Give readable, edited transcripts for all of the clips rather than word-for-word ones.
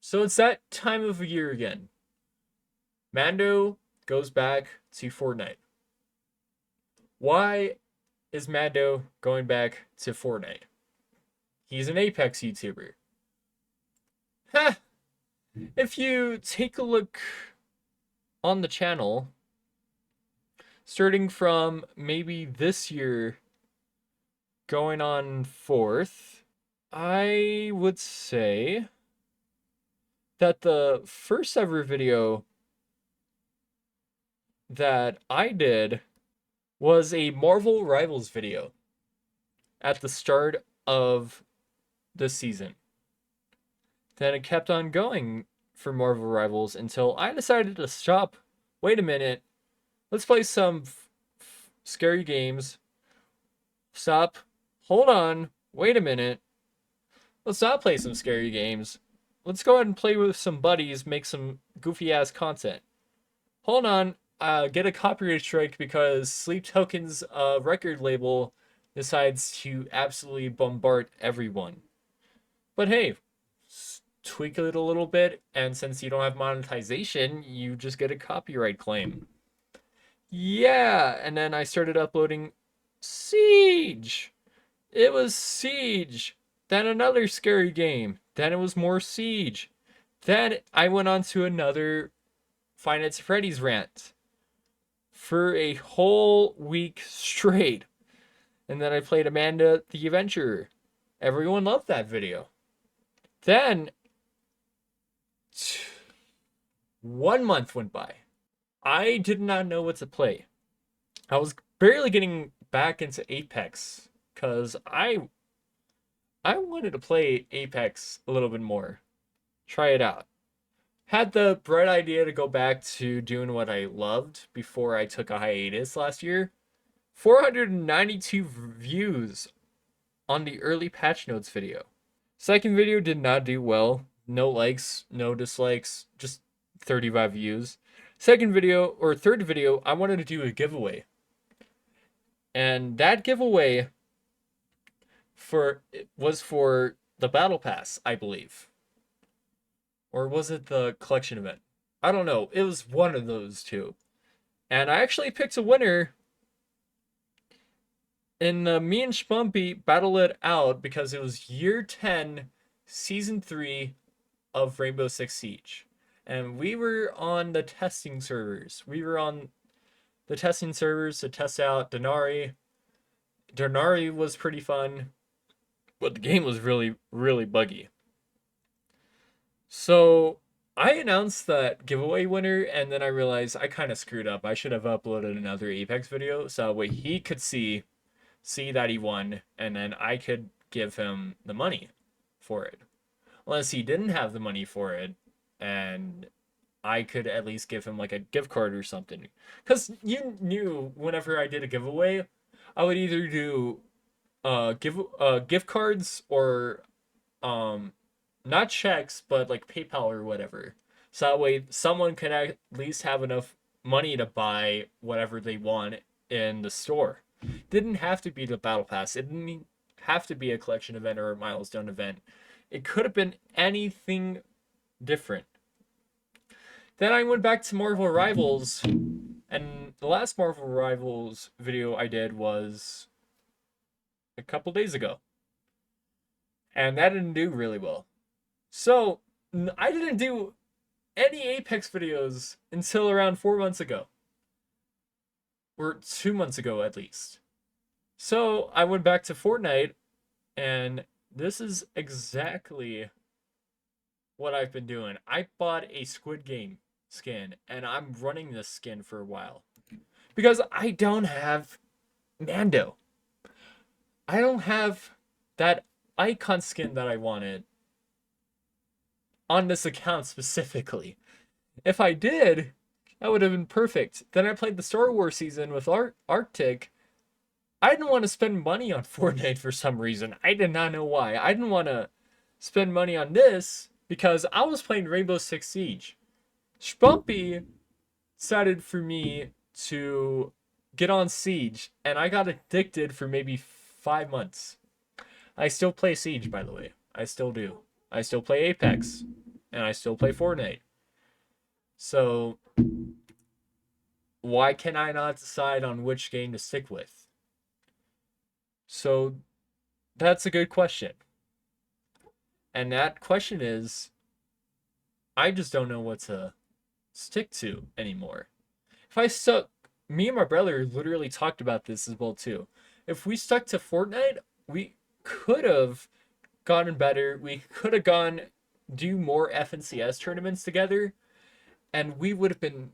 So it's that time of year again. Mando goes back to Fortnite. Why is Mando going back to Fortnite? He's an Apex YouTuber. Heh. If you take a look on the channel, starting from maybe this year going on forth, I would say that the first ever video that I did was a Marvel Rivals video at the start of this season. Then it kept on going for Marvel Rivals until I decided to stop. Wait a minute. Let's play some scary games. Stop. Hold on. Wait a minute. Let's not play some scary games. Let's go ahead and play with some buddies, make some goofy ass content. Hold on. Get a copyright strike because Sleep Token's record label decides to absolutely bombard everyone. But hey, tweak it a little bit, and since you don't have monetization, you just get a copyright claim. Yeah, and then I started uploading Siege. It was Siege. Then another scary game. Then it was more Siege. Then I went on to another Five Nights at Freddy's rant for a whole week straight. And then I played Amanda the Adventurer. Everyone loved that video. Then 1 month went by. I did not know what to play. I was barely getting back into Apex because I wanted to play Apex a little bit more. Try it out. Had the bright idea to go back to doing what I loved before I took a hiatus last year. 492 views on the early patch notes video. Second video did not do well. No likes, no dislikes, just 35 views. Second video, or third video, I wanted to do a giveaway. And that giveaway was for the Battle Pass, I believe. Or was it the collection event? I don't know. It was one of those two. And I actually picked a winner. And me and Schmumpy battled it out because it was year 10, season 3 of Rainbow Six Siege. And we were on the testing servers. We were on the testing servers to test out Denari. Denari was pretty fun, but the game was really, really buggy. So I announced that giveaway winner, and then I realized I kind of screwed up. I should have uploaded another Apex video so that way he could see that he won, and then I could give him the money for it. Unless he didn't have the money for it, and I could at least give him like a gift card or something. Because you knew whenever I did a giveaway, I would either do gift cards or not checks, but like PayPal or whatever. So that way someone could at least have enough money to buy whatever they want in the store. Didn't have to be the Battle Pass. It didn't have to be a collection event or a milestone event. It could have been anything different. Then I went back to Marvel Rivals, and the last Marvel Rivals video I did was a couple days ago. And that didn't do really well. So, I didn't do any Apex videos until around 4 months ago. Or 2 months ago, at least. So, I went back to Fortnite, and this is exactly what I've been doing. I bought a Squid Game skin, and I'm running this skin for a while. Because I don't have Mando. I don't have that icon skin that I wanted on this account specifically. If I did, that would have been perfect. Then I played the Star Wars season with Arctic. I didn't want to spend money on Fortnite for some reason. I did not know why. I didn't want to spend money on this because I was playing Rainbow Six Siege. Schmumpy decided for me to get on Siege, and I got addicted for maybe 5 months. I still play Siege, by the way. I still do. I still play Apex. and I still play Fortnite. So why can I not decide on which game to stick with? So that's a good question. And that question is, I just don't know what to stick to anymore. If I stuck, me and my brother literally talked about this as well too. If we stuck to Fortnite, we could have gotten better. We could have gone do more FNCS tournaments together, and we would have been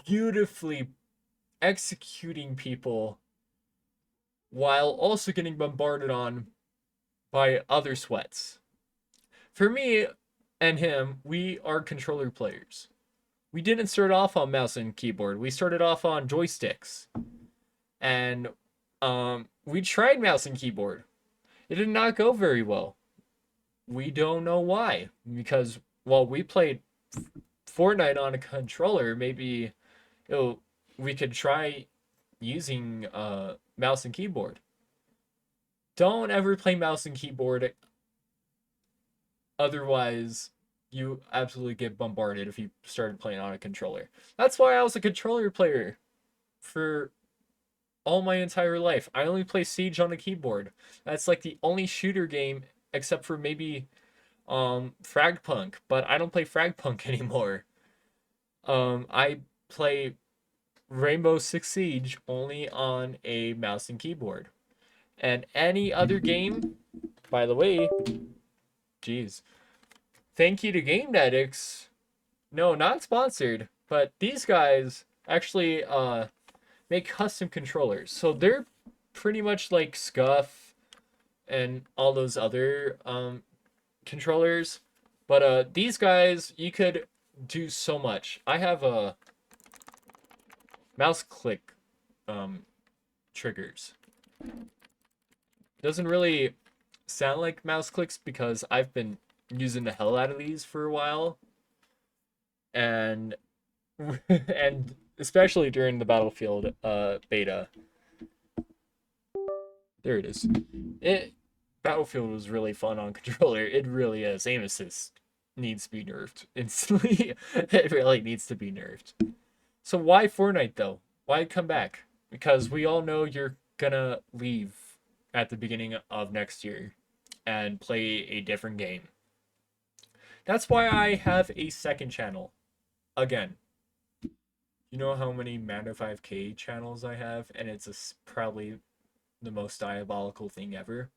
beautifully executing people while also getting bombarded on by other sweats. For me and him, we are controller players. We didn't start off on mouse and keyboard. We started off on joysticks. And we tried mouse and keyboard. It did not go very well. We don't know why. Because while we played Fortnite on a controller, maybe we could try using mouse and keyboard. Don't ever play mouse and keyboard. Otherwise, you absolutely get bombarded if you started playing on a controller. That's why I was a controller player for all my entire life. I only play Siege on a keyboard. That's like the only shooter game except for maybe Fragpunk, but I don't play Fragpunk anymore. I play Rainbow Six Siege only on a mouse and keyboard. And any other game, by the way, geez. Thank you to Game Addicts. No, not sponsored, but these guys actually make custom controllers. So they're pretty much like Scuff and all those other controllers. But these guys, you could do so much. I have a mouse click triggers. Doesn't really sound like mouse clicks because I've been using the hell out of these for a while. And and especially during the Battlefield beta. There it is. Battlefield was really fun on controller. It really is. Aim assist needs to be nerfed instantly. It really needs to be nerfed. So why Fortnite though? Why come back? Because we all know you're gonna leave at the beginning of next year and play a different game. That's why I have a second channel. Again, you know how many Mando 5K channels I have, and it's probably the most diabolical thing ever.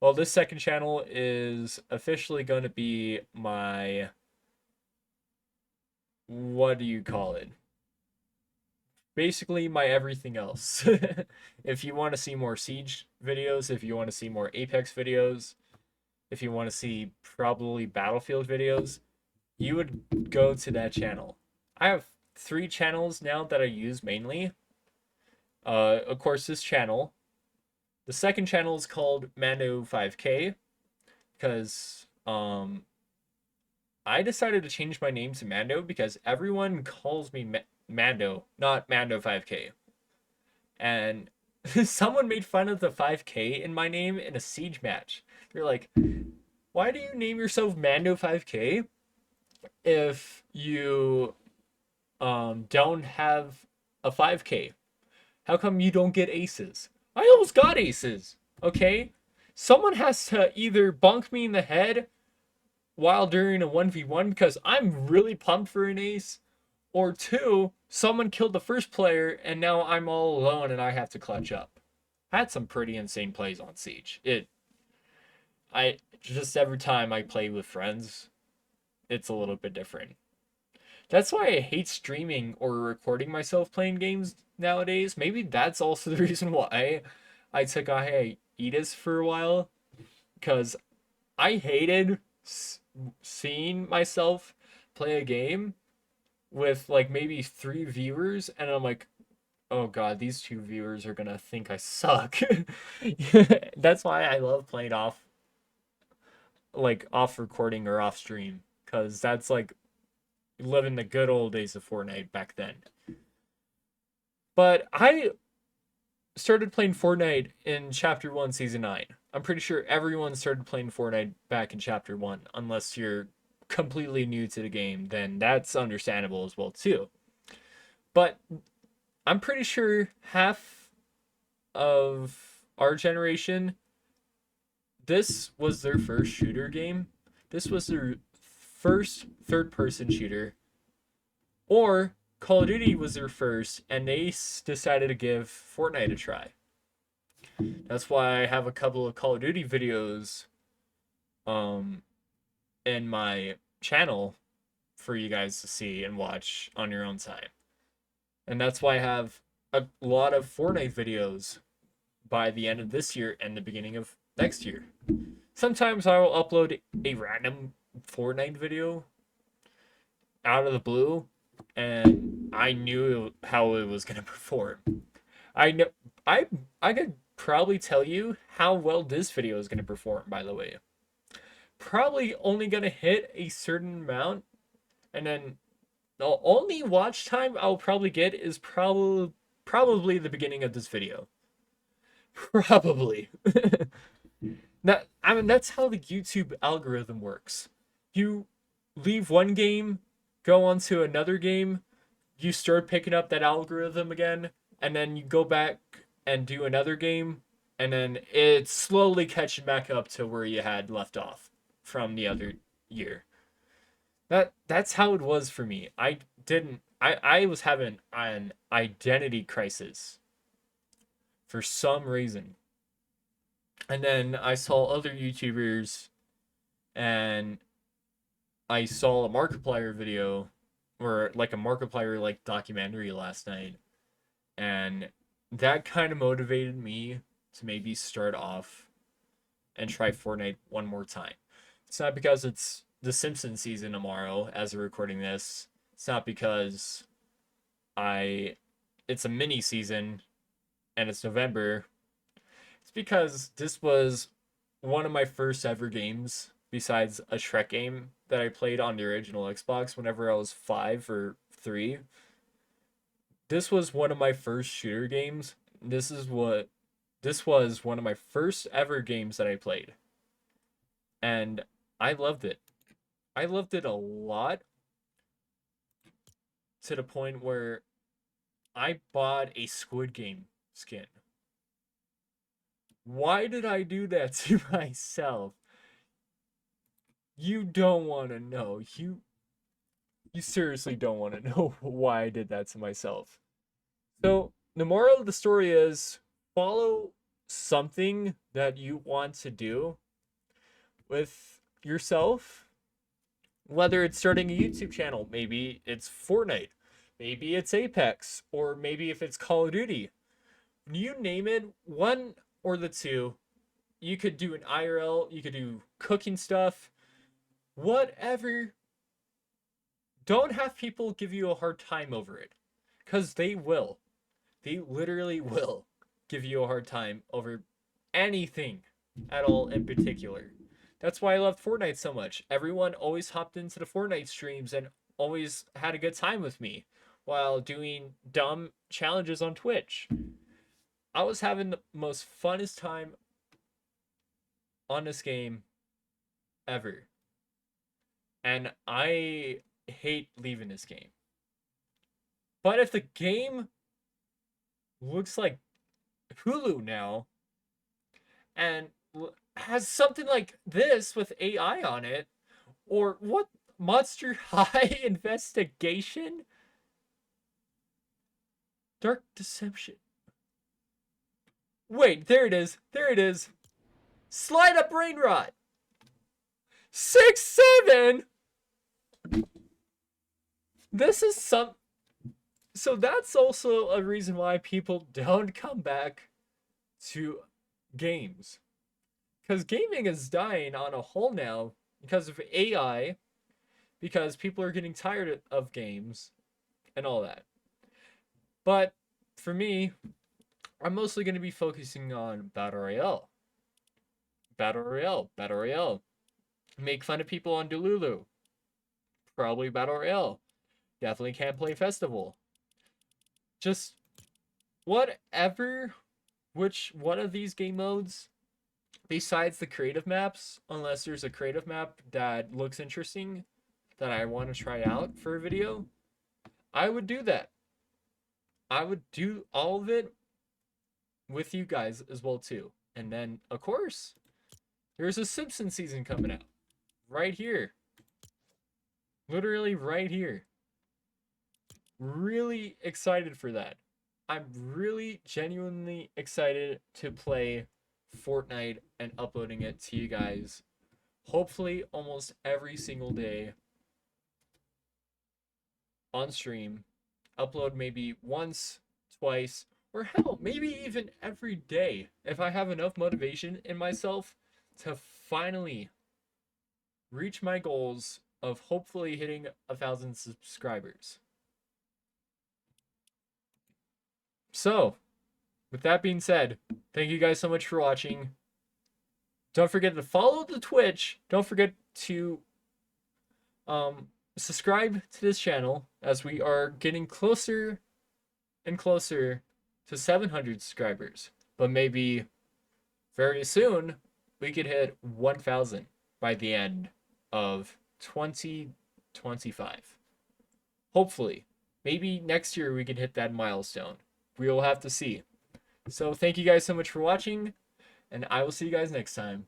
Well, this second channel is officially going to be my, what do you call it? Basically my everything else. If you want to see more Siege videos, if you want to see more Apex videos, if you want to see probably Battlefield videos, you would go to that channel. I have 3 channels now that I use mainly. Of course, this channel. The second channel is called Mando 5K because I decided to change my name to Mando because everyone calls me Mando, not Mando 5K. And someone made fun of the 5K in my name in a Siege match. They're like, why do you name yourself Mando 5K if you don't have a 5K? How come you don't get aces? I almost got aces, okay? Someone has to either bonk me in the head while during a 1v1 because I'm really pumped for an ace, or 2, someone killed the first player and now I'm all alone and I have to clutch up. I had some pretty insane plays on Siege. I just every time I play with friends, it's a little bit different. That's why I hate streaming or recording myself playing games nowadays. Maybe that's also the reason why I took a hiatus for a while. Because I hated seeing myself play a game with like maybe 3 viewers. And I'm like, oh god, these 2 viewers are gonna think I suck. That's why I love playing off recording or off stream. Because that's like living the good old days of Fortnite back then. But I started playing Fortnite in Chapter 1, Season 9. I'm pretty sure everyone started playing Fortnite back in Chapter 1, unless you're completely new to the game, then that's understandable as well too. But I'm pretty sure half of our generation, this was their first shooter game. This was their first third person shooter. Or Call of Duty was their first, and they decided to give Fortnite a try. That's why I have a couple of Call of Duty videos um, in my channel for you guys to see and watch on your own time. And that's why I have a lot of Fortnite videos by the end of this year and the beginning of next year. Sometimes I will upload a random Fortnite video out of the blue, and I knew how it was gonna perform. I know I could probably tell you how well this video is gonna perform, by the way. Probably only gonna hit a certain amount, and then the only watch time I'll probably get is probably the beginning of this video. Probably. That's how the YouTube algorithm works. You leave one game, go on to another game, you start picking up that algorithm again, and then you go back and do another game, and then it's slowly catching back up to where you had left off from the other year. That's how it was for me. I was having an identity crisis for some reason. And then I saw other YouTubers, and I saw a Markiplier video, or like a Markiplier like documentary last night, and that kind of motivated me to maybe start off and try Fortnite one more time. It's not because it's the Simpsons season tomorrow as we're recording this. It's not because it's a mini season and it's November. It's because this was one of my first ever games besides a Shrek game that I played on the original Xbox whenever I was 5 or 3. This was one of my first shooter games. This was one of my first ever games that I played. And I loved it. I loved it a lot, to the point where I bought a Squid Game skin. Why did I do that to myself? You don't want to know. You seriously don't want to know why I did that to myself. So, the moral of the story is follow something that you want to do with yourself. Whether it's starting a YouTube channel, maybe it's Fortnite, maybe it's Apex, or maybe if it's Call of Duty. You name it, one or the two. You could do an IRL, you could do cooking stuff, whatever. Don't have people give you a hard time over it, because they will. They literally will give you a hard time over anything at all in particular. That's why I loved Fortnite so much. Everyone always hopped into the Fortnite streams and always had a good time with me while doing dumb challenges on Twitch. I was having the most funnest time on this game ever. And I hate leaving this game. But if the game looks like Hulu now and has something like this with AI on it, or what, Monster High Investigation? Dark Deception. Wait, there it is. There it is. Slide Up Brain Rot. 6-7. This is some. So that's also a reason why people don't come back to games. Because gaming is dying on a whole now because of AI, because people are getting tired of games and all that. But for me, I'm mostly going to be focusing on Battle Royale. Battle Royale. Battle Royale. Make fun of people on Delulu. Probably Battle Royale. Definitely can't play Festival. Just whatever, which one of these game modes besides the creative maps, unless there's a creative map that looks interesting that I want to try out for a video, I would do that. I would do all of it with you guys as well too. And then of course, there's a Simpsons season coming out right here. Literally right here. Really excited for that. I'm really genuinely excited to play Fortnite and uploading it to you guys. Hopefully almost every single day on stream. Upload maybe once, twice, or hell, maybe even every day if I have enough motivation in myself to finally reach my goals of hopefully hitting 1,000 subscribers. So, with that being said, thank you guys so much for watching. Don't forget to follow the Twitch. Don't forget to subscribe to this channel as we are getting closer and closer to 700 subscribers. But maybe very soon we could hit 1,000 by the end of 2025. Hopefully. Maybe next year we can hit that milestone. We will have to see. So thank you guys so much for watching, and I will see you guys next time.